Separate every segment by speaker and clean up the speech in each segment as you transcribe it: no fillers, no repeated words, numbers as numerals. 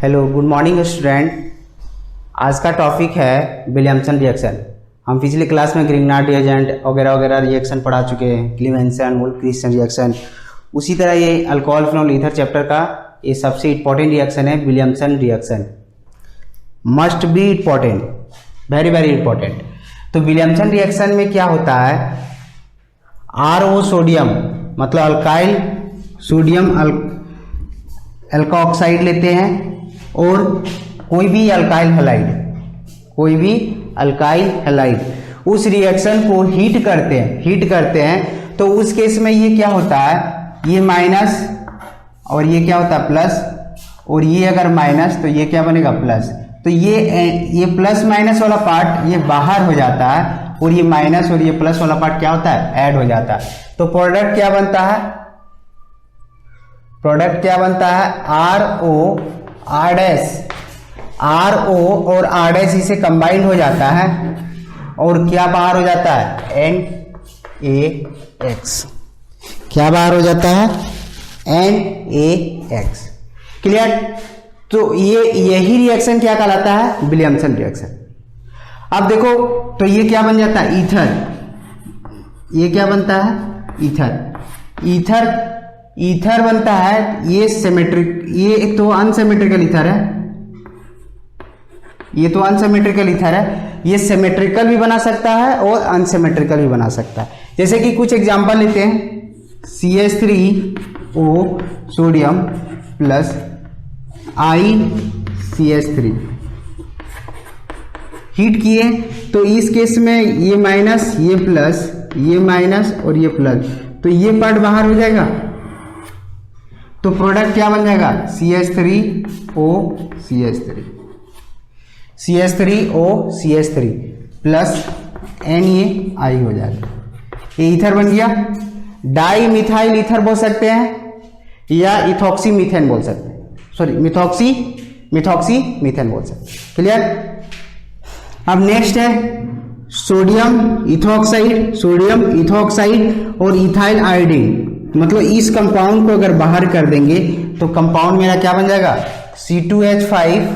Speaker 1: Hello good morning student. आज का topic है विलियमसन रिएक्शन। हम पिछले क्लास में ग्रिग्नार्ड रिएजेंट वगैरह वगैरह रिएक्शन पढ़ा चुके हैं, क्लीमेंसन, वोल्फ-क्रिस्टियन रिएक्शन। उसी तरह ये अल्कोहल फिनोल ईथर चैप्टर का ये सबसे इम्पोर्टेंट रिएक्शन है Williamson reaction. Must be important, very very important. तो विलियमसन रिएक्शन में क्या होता है, RO सोडियम मतलब अल्काइल सोडियम अल्कोऑक्साइड लेते हैं और कोई भी अल्काइल हैलाइड उस रिएक्शन को हीट करते हैं तो उस केस में ये क्या होता है, ये माइनस और ये क्या होता है प्लस, और ये अगर माइनस तो ये क्या बनेगा प्लस। तो ये प्लस माइनस वाला पार्ट ये बाहर हो जाता है और ये माइनस और ये प्लस वाला पार्ट क्या होता है ऐड हो जाता है। तो प्रोडक्ट क्या बनता है, RO और R' इसे कंबाइंड हो जाता है और क्या बाहर हो जाता है NaX। क्या बाहर हो जाता है NaX। क्लियर। तो यही रिएक्शन क्या कहलाता है, विलियमसन रिएक्शन। अब देखो तो ये क्या बन जाता है ईथर, ये क्या बनता है ईथर बनता है। ये सिमेट्रिक, ये एक तो अनसिमेट्रिकल ईथर है, ये सिमेट्रिकल भी बना सकता है और अनसिमेट्रिकल भी बना सकता है। जैसे कि कुछ एग्जांपल लेते हैं, CH3O sodium plus ICH3 heat किए तो इस केस में ये माइनस, ये प्लस, ये माइनस और ये प्लस, तो ये पार्ट बाहर हो जाएगा। तो प्रोडक्ट क्या बन जाएगा CH3O प्लस NaI हो जाएगा। ये ईथर बन गया। डाई मिथाइल ईथर बोल सकते हैं या इथॉक्सी मीथेन बोल सकते हैं, सॉरी मिथॉक्सी मीथेन बोल सकते हैं। क्लियर। अब नेक्स्ट है सोडियम इथॉक्साइड और इथाइल आयोडीन। मतलब इस कंपाउंड को अगर बाहर कर देंगे तो कंपाउंड मेरा क्या बन जाएगा C2H5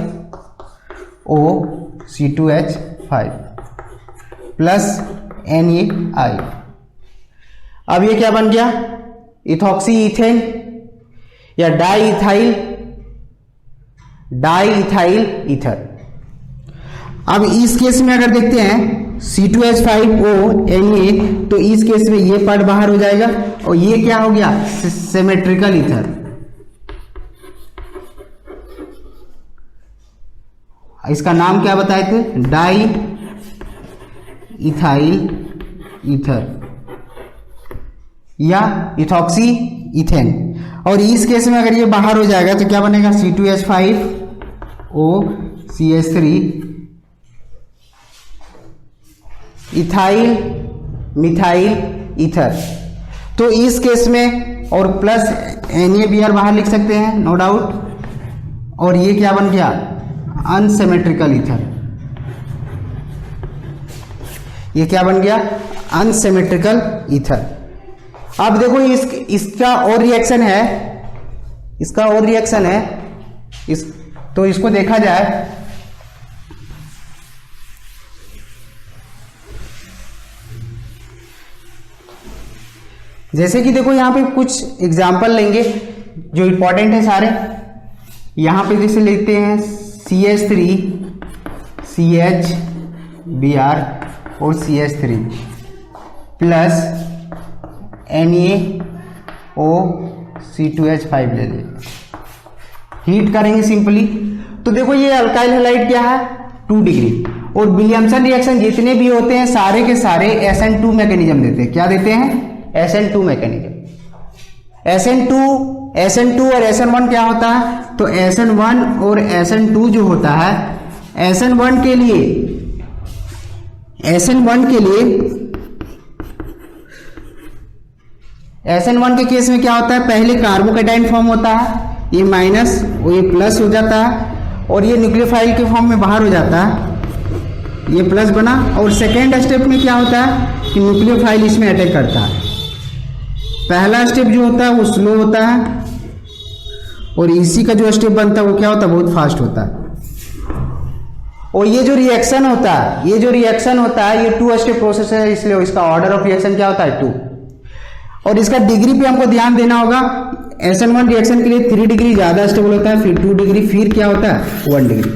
Speaker 1: प्लस NaI। अब ये क्या बन गया इथॉक्सी ईथेन या डाई इथाइल ईथर। अब इस केस में अगर देखते हैं C2H5O Na, तो इस केस में ये पार्ट बाहर हो जाएगा और ये क्या हो गया सिमेट्रिकल ईथर। इसका नाम क्या बताए थे, डाई इथाइल ईथर या इथॉक्सी ईथेन। और इस केस में अगर ये बाहर हो जाएगा तो क्या बनेगा C2H5O CH3 ethyl methyl ether. तो इस केस में और प्लस NaBr बाहर लिख सकते हैं नो डाउट। और ये क्या बन गया अनसिमेट्रिकल ईथर। ये क्या बन गया अनसिमेट्रिकल ईथर। अब देखो इसका और रिएक्शन है, तो इसको देखा जाए। जैसे कि देखो यहाँ पे कुछ एग्जाम्पल लेंगे जो इंपॉर्टेंट है सारे। यहाँ पे जैसे लेते हैं CH3 CHBr और CH3 प्लस NaO C2H5 ले लें, हीट करेंगे सिंपली। तो देखो ये अल्काइल हैलाइड क्या है 2 डिग्री। और विलियमसन रिएक्शन जितने भी होते हैं सारे के सारे SN2 मैकेनिज्म देते हैं। क्या देते हैं SN2 मैकेनिज्म। SN2 और SN1 क्या होता है, तो SN1 और SN2 जो होता है SN1 के के केस में क्या होता है, पहले कार्बोकेटाइन फॉर्म होता है, ये माइनस और ये प्लस हो जाता है और ये न्यूक्लियोफाइल के फॉर्म में बाहर हो जाता है, ये प्लस बना। और सेकेंड स्टेप में क्या होता है कि न्यूक्लियोफाइल इसमें अटैक करता है। पहला स्टेप जो होता है वो स्लो होता है और इसी का जो स्टेप बनता है वो क्या होता है, बहुत फास्ट होता है। और ये जो रिएक्शन होता है, ये 2 स्टेप प्रोसेस है, इसलिए इसका ऑर्डर ऑफ रिएक्शन क्या होता है, 2। और इसका डिग्री पे हमको ध्यान देना होगा। SN1 रिएक्शन के लिए 3 डिग्री ज्यादा स्टेबल होता है, फिर 2 डिग्री, फिर क्या होता है 1 डिग्री।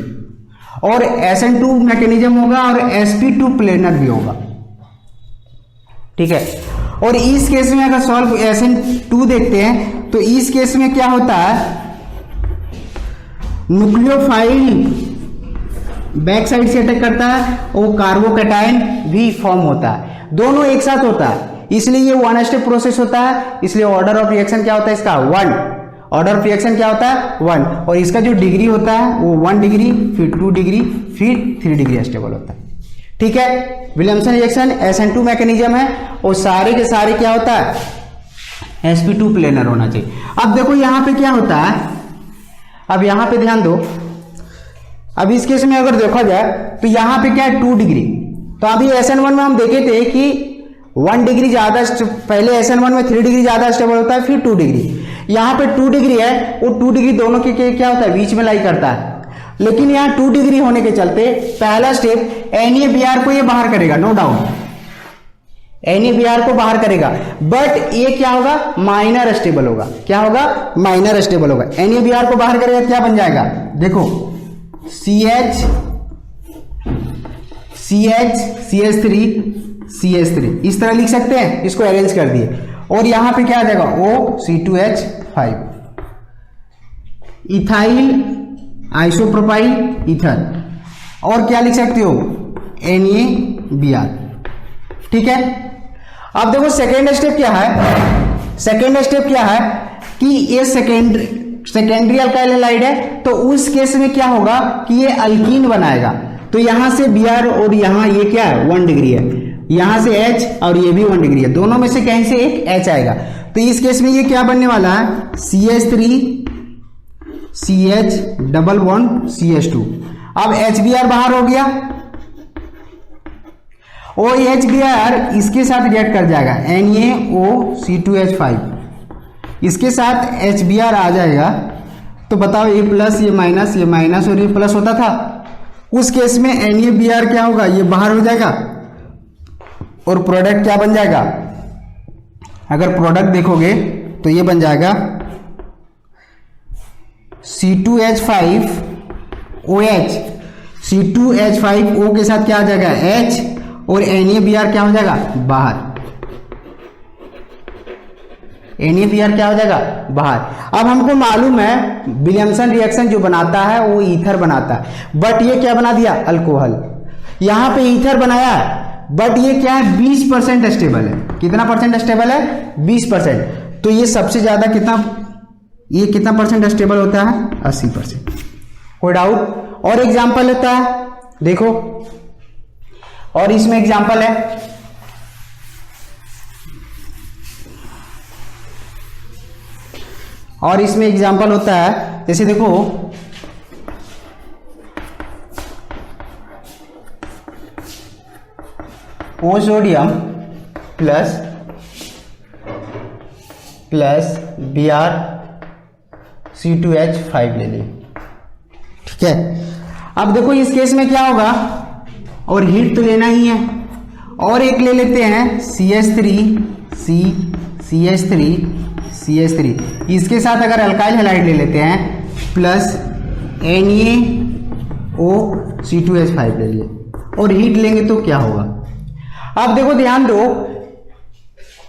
Speaker 1: और SN2 मैकेनिज्म होगा और sp2 प्लेनर भी होगा, ठीक है। और इस केस में अगर सॉल्व SN2 देखते हैं तो इस केस में क्या होता है, न्यूक्लियोफाइल बैक साइड से अटैक करता है और कार्बोकैटायन भी फॉर्म होता है, दोनों एक साथ होता है, इसलिए ये 1 स्टेप प्रोसेस होता है। इसलिए ऑर्डर ऑफ रिएक्शन क्या होता है इसका, 1। ऑर्डर ऑफ रिएक्शन क्या होता है, 1। और इसका जो डिग्री होता है वो 1 डिग्री, फिर 2 डिग्री, फिर 3 डिग्री स्टेबल होता है, ठीक है। विलियमसन रिएक्शन SN2 मैकेनिज्म है और सारे के सारे क्या होता है, sp2 प्लेनर होना चाहिए। अब देखो यहां पे क्या होता है, अब यहां पे ध्यान दो। अब इस केस में अगर देखा जाए तो यहां पे क्या है, 2 डिग्री। तो अभी SN1 में हम देखे थे कि 1 डिग्री ज्यादा, पहले SN1 में 3 डिग्री ज्यादा स्टेबल होता है, फिर 2 डिग्री। यहाँ पे 2 डिग्री है, वो 2 डिग्री दोनों के क्या होता है, बीच में लाई करता है। लेकिन यहाँ 2 डिग्री होने के चलते पहला स्टेप NaBr को ये बाहर करेगा, नो डाउट NaBr को बाहर करेगा, बट ये क्या होगा, माइनर स्टेबल होगा। क्या होगा, माइनर स्टेबल होगा। NaBr को बाहर करेगा, क्या बन जाएगा, देखो CH3 इस तरह लिख सकते हैं, इसको अरेंज कर दिए। और यहां पे क्या आ जाएगा, OC2H5, इथाइल आइसोप्रोपाइल ईथर। और क्या लिख सकते हो, NaBr, ठीक है। अब देखो सेकेंड स्टेप क्या है, कि ये सेकेंडरी अल्काइल हैलाइड है, तो उस केस में क्या होगा कि ये अल्कीन बनाएगा। तो यहां से Br और यहां ये क्या है, 1 डिग्री है, यहां से H और ये भी 1 डिग्री है, दोनों में से कहीं से एक H आएगा। तो इस केस में ये क्या बनने वाला है, CH3CH डबल बॉन्ड CH2। अब HBr बाहर हो गया और HBr इसके साथ रिएक्ट कर जाएगा, NaOC2H5, इसके साथ HBr आ जाएगा। तो बताओ ये प्लस ये माइनस और ये प्लस होता था, उस केस में NaBr क्या होगा, ये बाहर हो जाएगा और प्रोडक्ट क्या बन जाएगा, अगर प्रोडक्ट देखोगे तो ये बन जाएगा C2H5OH, C2H5O के साथ क्या आ जाएगा, H, और NaBr क्या हो जाएगा, बाहर, NaBr क्या हो जाएगा, बाहर। अब हमको मालूम है विलियमसन रिएक्शन जो बनाता है वो ईथर बनाता है, बट ये क्या बना दिया, अल्कोहल। यहां पे ईथर बनाया है, बट ये क्या है, 20% स्टेबल है। कितना परसेंट स्टेबल है, 20%। तो ये सबसे ज्यादा कितना परसेंट स्टेबल होता है, 80%। कोई डाउट? और एग्जाम्पल होता है, देखो, और इसमें एग्जाम्पल है, और इसमें एग्जाम्पल होता है, जैसे देखो O sodium plus Br C2H5 ले ली, ठीक है। अब देखो इस केस में क्या होगा, और हीट तो लेना ही है, और एक ले लेते हैं CH3, इसके साथ अगर अल्काइल हैलाइड ले लेते हैं प्लस NaOC2H5 ले लिए, और हीट लेंगे तो क्या होगा। अब देखो ध्यान दो,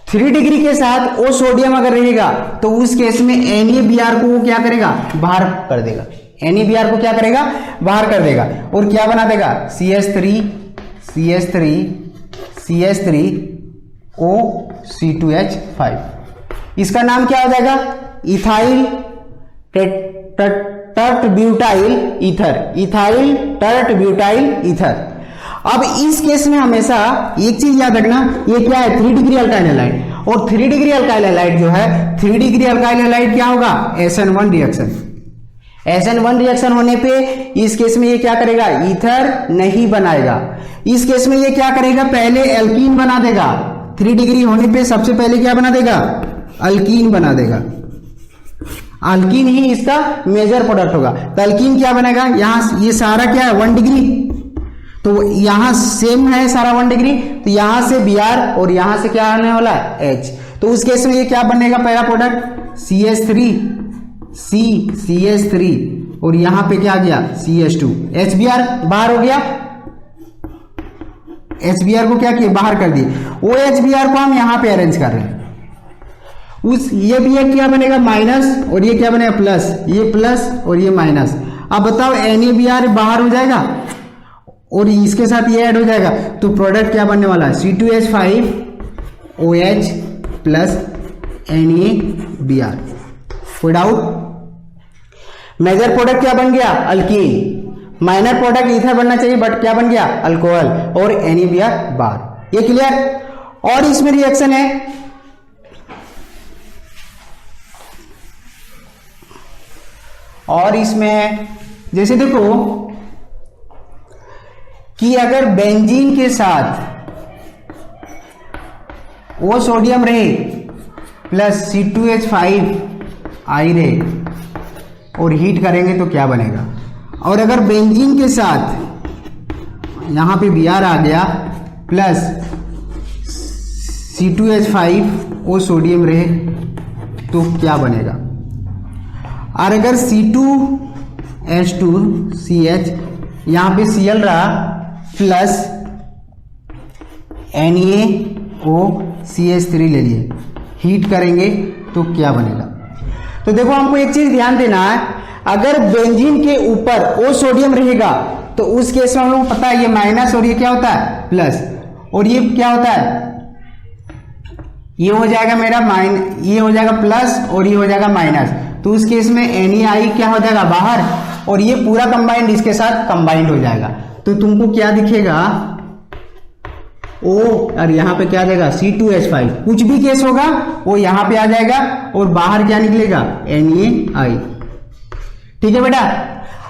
Speaker 1: 3 डिग्री के साथ O सोडियम अगर रहेगा तो उस केस में NaBr को वो क्या करेगा, बाहर कर देगा। NaBr को क्या करेगा, बाहर कर देगा, और क्या बना देगा, CH3OC2H5। इसका नाम क्या हो जाएगा, इथाइल टर्टब्यूटाइल ईथर। अब इस केस में हमेशा एक चीज याद रखना, ये क्या है, 3 डिग्री अल्काइल हैलाइड, और 3 डिग्री अल्काइल हैलाइड जो है, 3 डिग्री अल्काइल हैलाइड क्या होगा, SN1 रिएक्शन होने पे इस केस में ये क्या करेगा, ईथर नहीं बनाएगा। इस केस में ये क्या करेगा, पहले एल्कीन बना देगा। 3 डिग्री होने पे सबसे पहले क्या बना देगा, अल्कीन बना देगा। अल्कीन ही इसका मेजर प्रोडक्ट होगा। तो अल्कीन क्या बनेगा, यहां ये सारा क्या है 1 डिग्री, तो यहां सेम है सारा 1 डिग्री, तो यहां से Br और यहां से क्या आने वाला है H। तो उस केस में ये क्या बनेगा पहला प्रोडक्ट CH3 CH3 और यहां पे क्या आ गया CH2, HBr बाहर हो गया। HBr को क्या किया बाहर कर दिए, वो HBr को हम यहां पे अरेंज कर रहे हैं। ये भी एक क्या बनेगा माइनस और ये क्या बनेगा प्लस, ये प्लस और ये माइनस। अब बताओ NaBr बाहर हो जाएगा और इसके साथ ये ऐड हो जाएगा, तो प्रोडक्ट क्या बनने वाला है C2H5OH प्लस NaBr। कोई डाउट? मेजर प्रोडक्ट क्या बन गया अल्कीन, माइनर प्रोडक्ट ईथर बनना चाहिए बट क्या बन गया अल्कोहल और NaBr बार। ये क्लियर? और इसमें रिएक्शन है, और इसमें जैसे देखो कि अगर बेंजीन के साथ वो सोडियम रहे प्लस C2H5I रहे और हीट करेंगे तो क्या बनेगा, और अगर बेंजीन के साथ यहां पे Br आ गया प्लस C2H5O सोडियम रहे तो क्या बनेगा, और अगर C2H2CH यहां पे Cl रहा प्लस NaOCH3 ले लिए, हीट करेंगे तो क्या बनेगा। तो देखो हमको एक चीज ध्यान देना है, अगर बेंजीन के ऊपर O सोडियम रहेगा तो उस केस में हम लोग पता है ये माइनस और ये क्या होता है प्लस, और ये क्या होता है ये हो जाएगा मेरा ये हो जाएगा प्लस और ये हो जाएगा माइनस, तो उस केस में NaI क्या हो जाएगा बाहर और ये पूरा कंबाइंड इसके साथ कंबाइंड हो जाएगा। तो तुमको क्या दिखेगा O और यहाँ पे क्या आ जाएगा C2H5, कुछ भी केस होगा वो यहाँ पे आ जाएगा और बाहर क्या निकलेगा NaI। ठीक है बेटा।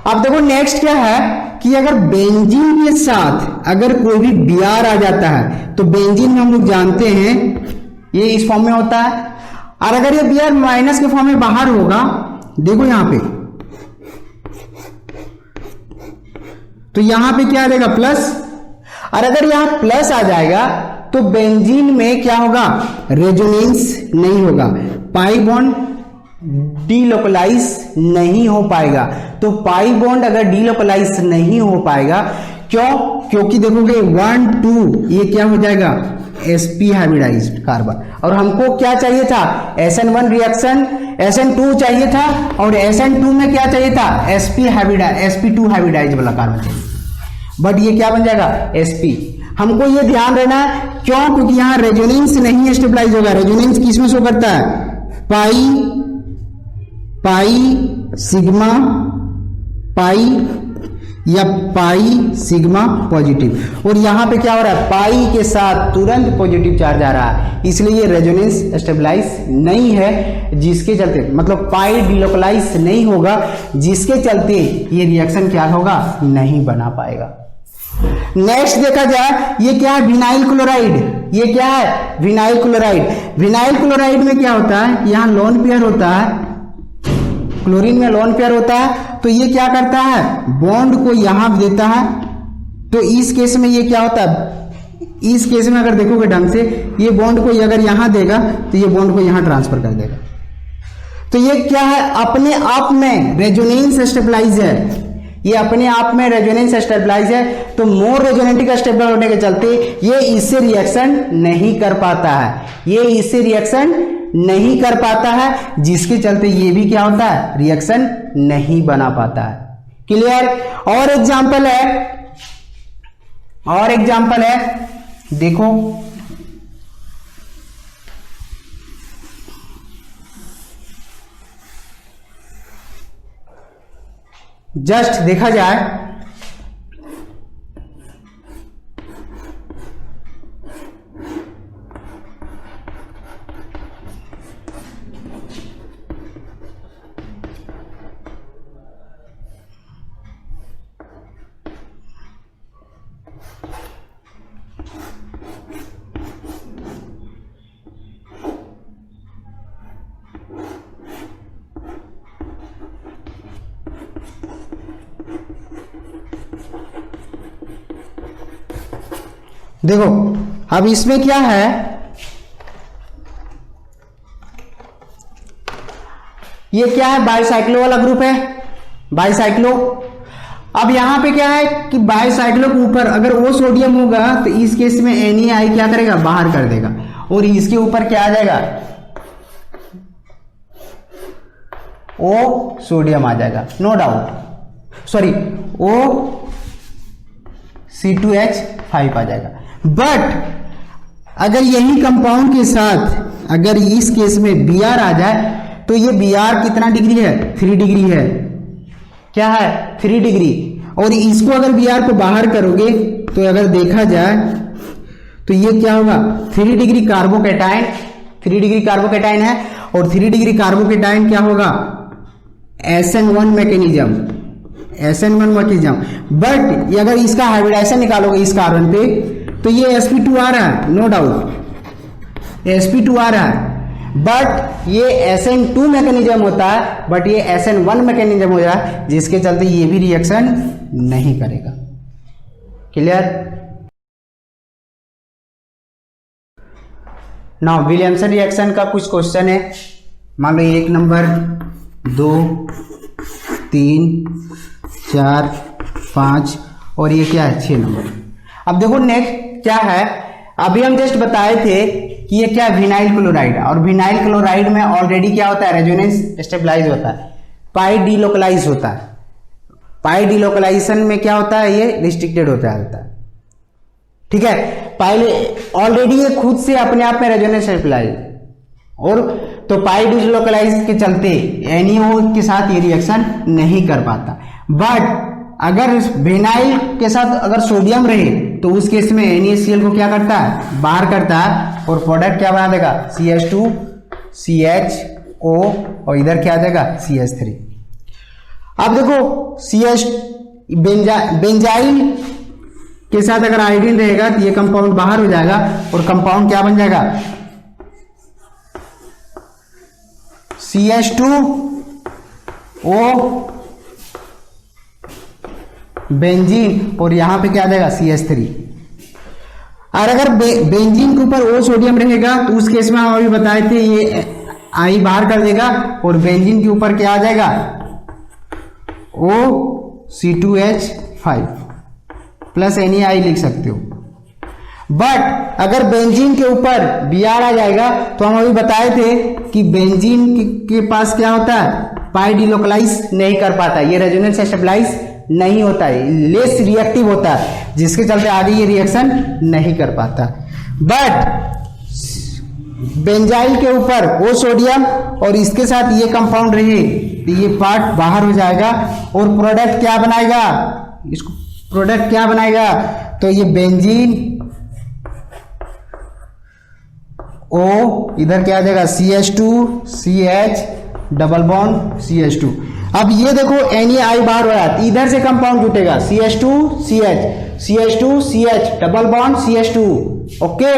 Speaker 1: अब देखो नेक्स्ट क्या है कि अगर बेंजीन के साथ अगर कोई भी Br आ जाता है तो बेंजीन में हम लोग जानते हैं ये इस फॉर्म में होता है, और अगर ये Br माइनस के फॉर्म में बाहर होगा, देखो यहां पे, तो यहां पे क्या आ जाएगा प्लस, और अगर यहां प्लस आ जाएगा तो बेंजीन में क्या होगा रेजोनेंस नहीं होगा, पाई बॉन्ड डीलोकलाइज नहीं हो पाएगा। तो पाई बॉन्ड अगर डीलोकलाइज नहीं हो पाएगा, क्यों? क्योंकि देखोगे 1 2 ये क्या हो जाएगा sp हाइब्रिडाइज्ड कार्बन, और हमको क्या चाहिए था SN1 रिएक्शन SN2 चाहिए था, और SN2 में क्या चाहिए था sp2 हाइब्रिडाइज्ड वाला कार्बन चाहिए, बट ये क्या बन जाएगा sp। हमको ये ध्यान रहना है, क्यों? क्योंकि यहां रेजोनेंस नहीं स्टेबलाइज होगा। रेजोनेंस किसमें शो करता है पाई सिग्मा पाई या पाई सिग्मा पॉजिटिव, और यहां पे क्या हो रहा है पाई के साथ तुरंत पॉजिटिव चार्ज आ रहा है, इसलिए ये रेजोनेंस स्टेबलाइज नहीं है, जिसके चलते मतलब पाई डिलोकलाइज नहीं होगा, जिसके चलते ये रिएक्शन क्या होगा नहीं बना पाएगा। नेक्स्ट देखा जाए ये क्या है विनाइल क्लोराइड, ये क्या है विनाइल क्लोराइड। विनाइल क्लोराइड में क्या होता है, यहां लोन पेयर होता है, क्लोरीन में लोन पेयर होता है, तो ये क्या करता है बॉन्ड को यहां देता है, तो इस केस में ये क्या होता है, इस केस में अगर देखोगे ढंग से ये बॉन्ड को अगर यहां देगा तो ये बॉन्ड को यहां ट्रांसफर कर देगा, तो ये क्या है अपने आप में रेजोनेंस स्टेबलाइज है, ये अपने आप में रेजोनेंस स्टेबलाइज है, तो मोर रेजोनेटिक स्टेबल होने के चलते ये इससे रिएक्शन नहीं कर पाता है, ये इससे रिएक्शन नहीं कर पाता है, जिसके चलते ये भी क्या होता है रिएक्शन नहीं बना पाता है। क्लियर? और एग्जांपल है देखो, जस्ट देखा जाए देखो अब इसमें क्या है, ये क्या है, बाईसाइक्लो वाला ग्रुप है, बाईसाइक्लो। अब यहां पे क्या है कि बाईसाइक्लो के ऊपर अगर ओ सोडियम होगा तो इस केस में NaI क्या करेगा, बाहर कर देगा, और इसके ऊपर क्या आ जाएगा, ओ सोडियम आ जाएगा, नो डाउट, सॉरी ओ C2H5 आ जाएगा। बट अगर यही कंपाउंड के साथ अगर इस केस में Br आ जाए तो ये Br कितना डिग्री है, 3 डिग्री है, क्या है, 3 डिग्री। और इसको अगर Br को बाहर करोगे तो अगर देखा जाए तो ये क्या होगा, 3 डिग्री कार्बोकेटाइन, 3 डिग्री कार्बोकेटाइन है, और 3 डिग्री कार्बोकेटाइन क्या होगा, SN1 mechanism, SN1 mechanism. But अगर इसका हाइब्रिडाइजेशन निकालोगे इस कार्बन पे तो ये sp2 आ रहा है, नो डाउट sp2 आ रहा है, बट ये SN2 मैकेनिज्म होता है, बट ये SN1 मैकेनिज्म हो जाए, जिसके चलते ये भी रिएक्शन नहीं करेगा। क्लियर। नाउ विलियमसन रिएक्शन का कुछ क्वेश्चन है, मान लो 1 नंबर 2 3 4 5 और ये क्या है 6 नंबर। अब देखो नेक्स्ट क्या है, अभी हम जस्ट बताए थे कि ये क्या है, विनाइल क्लोराइड, और विनाइल क्लोराइड में ऑलरेडी क्या होता है, रेजोनेंस स्टेबलाइज होता है, पाई डिलोकलाइज होता है। पाई डिलोकलाइजेशन में क्या होता है, ये रिस्ट्रिक्टेड होता है, ठीक है। पाई ऑलरेडी ये खुद से अपने आप में रेजोनेंस स्टेबलाइज, और तो पाई डिलोकलाइज के चलते NaO के साथ ये रिएक्शन नहीं कर पाता। बट अगर विनाइल के साथ अगर सोडियम रहे तो उस केस में NaCl को क्या करता है, बाहर करता है, और प्रोडक्ट क्या बना देगा, CH2 CHO, और इधर क्या आ जाएगा CH3। अब देखो CH बेंजाइल के साथ अगर आयोडीन रहेगा तो ये कंपाउंड बाहर हो जाएगा, और कंपाउंड क्या बन जाएगा, CH2O बेंजीन, और यहां पे क्या आ जाएगा CH3। और अगर बेंजीन के ऊपर O सोडियम रहेगा तो उस केस में हम अभी बताए थे ये I बाहर कर देगा, और बेंजीन के ऊपर क्या आ जाएगा, O C2H5 प्लस NaI लिख सकते हो। बट अगर बेंजीन के ऊपर Br आ जाएगा तो हम अभी बताए थे कि बेंजीन के पास क्या होता है, पाई डिलोकलाइज नहीं कर पाता, ये रेजोनेंस स्टेबलाइज नहीं होता है, लेस रिएक्टिव होता है, जिसके चलते आगे ये रिएक्शन नहीं कर पाता। बट बेंजाइल के ऊपर O सोडियम और इसके साथ ये कंपाउंड रहे तो ये पार्ट बाहर हो जाएगा, और प्रोडक्ट क्या बनाएगा, इसको प्रोडक्ट क्या बनाएगा, तो ये बेंजीन O, इधर क्या आ जाएगा CH2 CH double bond CH2। अब ये देखो NaI बाहर हो रहा है, इधर से कंपाउंड जुटेगा CH2 CH CH2 CH double bond CH2, okay.